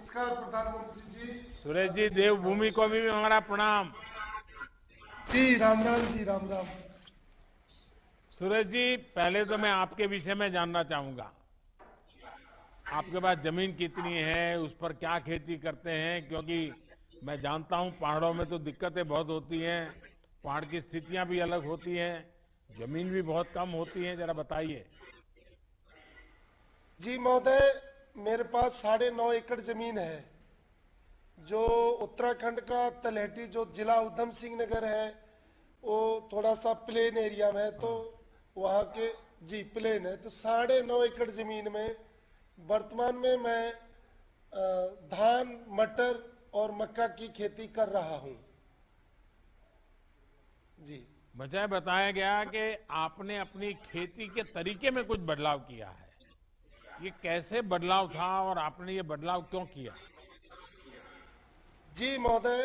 नमस्कार प्रधानमंत्री जी। सुरेश जी, देवभूमि को भी हमारा प्रणाम। जी राम राम जी, राम राम। सुरेश जी, पहले तो मैं आपके विषय में जानना चाहूंगा, आपके पास जमीन कितनी है, उस पर क्या खेती करते हैं? क्योंकि मैं जानता हूं पहाड़ों में तो दिक्कतें बहुत होती हैं, पहाड़ की स्थितियां भी अलग होती हैं, जमीन भी बहुत कम होती है, जरा बताइए। जी महोदय, मेरे पास 9.5 एकड़ जमीन है, जो उत्तराखंड का तलहटी जो जिला उधम सिंह नगर है, वो थोड़ा सा प्लेन एरिया में है। तो वहाँ के जी प्लेन है, तो 9.5 एकड़ जमीन में वर्तमान में मैं धान, मटर और मक्का की खेती कर रहा हूँ। जी मुझे बताया गया कि आपने अपनी खेती के तरीके में कुछ बदलाव किया है। ये कैसे बदलाव था और आपने ये बदलाव क्यों किया? जी महोदय,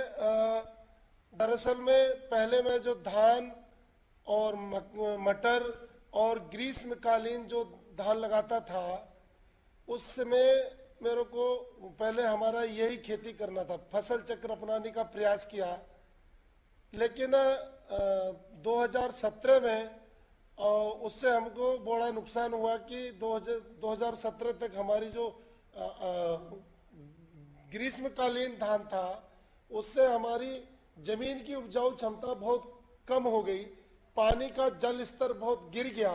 दरअसल में पहले मैं जो धान और मटर और ग्रीष्मकालीन जो धान लगाता था, उस समय मेरे को पहले हमारा यही खेती करना था, फसल चक्र अपनाने का प्रयास किया। लेकिन 2017 में उससे हमको बड़ा नुकसान हुआ कि 2017 तक हमारी जो ग्रीष्मकालीन धान था, उससे हमारी जमीन की उपजाऊ क्षमता बहुत कम हो गई, पानी का जल स्तर बहुत गिर गया।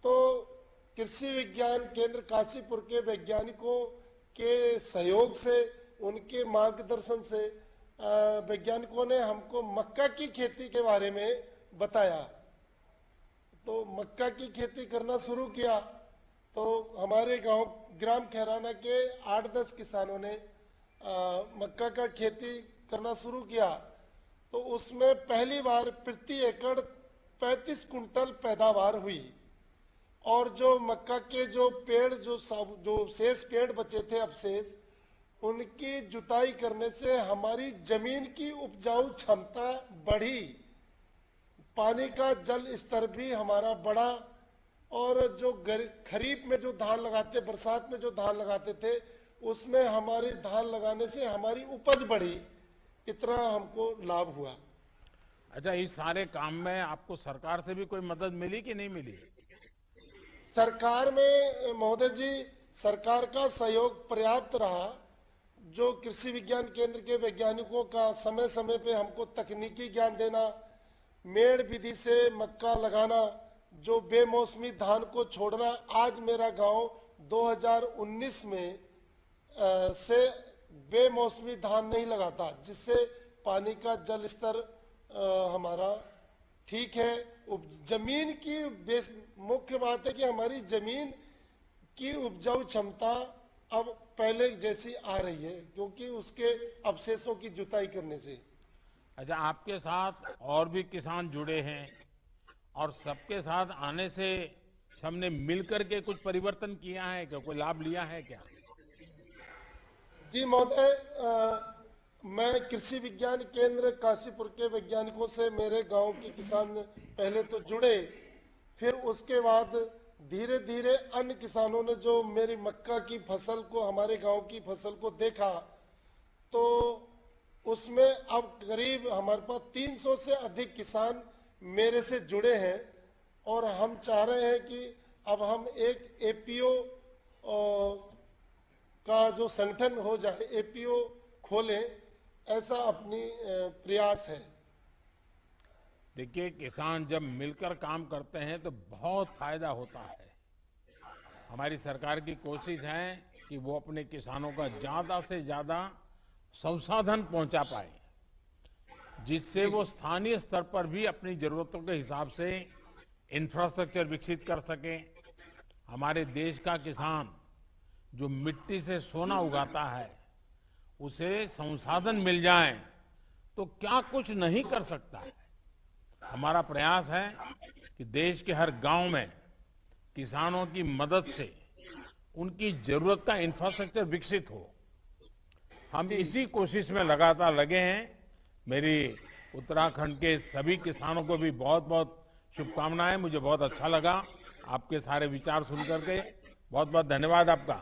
तो कृषि विज्ञान केंद्र काशीपुर के वैज्ञानिकों के सहयोग से, उनके मार्गदर्शन से वैज्ञानिकों ने हमको मक्का की खेती के बारे में बताया। तो मक्का की खेती करना शुरू किया। तो हमारे गांव ग्राम खैराना के 8-10 किसानों ने मक्का का खेती करना शुरू किया। तो उसमें पहली बार प्रति एकड़ 35 कुंटल पैदावार हुई। और जो मक्का के जो पेड़ जो शेष पेड़ बचे थे अवशेष, उनकी जुताई करने से हमारी जमीन की उपजाऊ क्षमता बढ़ी, पानी का जल स्तर भी हमारा बढ़ा। और जो खरीफ में जो धान लगाते, बरसात में जो धान लगाते थे, उसमें हमारे धान लगाने से हमारी उपज बढ़ी। इतना हमको लाभ हुआ। अच्छा, इस सारे काम में आपको सरकार से भी कोई मदद मिली कि नहीं मिली? सरकार में महोदय जी, सरकार का सहयोग पर्याप्त रहा। जो कृषि विज्ञान केंद्र के वैज्ञानिकों का समय समय पे हमको तकनीकी ज्ञान देना, मेड़ विधि से मक्का लगाना, जो बेमौसमी धान को छोड़ना। आज मेरा गांव 2019 में से बेमौसमी धान नहीं लगाता, जिससे पानी का जल स्तर हमारा ठीक है। जमीन की मुख्य बात है कि हमारी जमीन की उपजाऊ क्षमता अब पहले जैसी आ रही है, क्योंकि उसके अवशेषों की जुताई करने से। अच्छा, आपके साथ और भी किसान जुड़े हैं और सबके साथ आने से सबने मिलकर के कुछ परिवर्तन किया है क्या? कोई लाभ लिया है क्या? जी महोदय, मैं कृषि विज्ञान केंद्र काशीपुर के वैज्ञानिकों से मेरे गांव के किसान पहले तो जुड़े, फिर उसके बाद धीरे धीरे अन्य किसानों ने जो मेरी मक्का की फसल को, हमारे गांव की फसल को देखा, तो उसमें अब करीब हमारे पास 300 से अधिक किसान मेरे से जुड़े हैं। और हम चाह रहे हैं कि अब हम एक एपीओ का जो संगठन हो जाए, एपीओ खोलें, ऐसा अपनी प्रयास है। देखिए, किसान जब मिलकर काम करते हैं तो बहुत फायदा होता है। हमारी सरकार की कोशिश है कि वो अपने किसानों का ज्यादा से ज्यादा संसाधन पहुंचा पाए, जिससे वो स्थानीय स्तर पर भी अपनी जरूरतों के हिसाब से इंफ्रास्ट्रक्चर विकसित कर सके। हमारे देश का किसान जो मिट्टी से सोना उगाता है, उसे संसाधन मिल जाए तो क्या कुछ नहीं कर सकता है। हमारा प्रयास है कि देश के हर गांव में किसानों की मदद से उनकी जरूरत का इंफ्रास्ट्रक्चर विकसित हो। हम इसी कोशिश में लगातार लगे हैं। मेरी उत्तराखंड के सभी किसानों को भी बहुत बहुत शुभकामनाएं। मुझे बहुत अच्छा लगा आपके सारे विचार सुन करके। बहुत बहुत धन्यवाद आपका।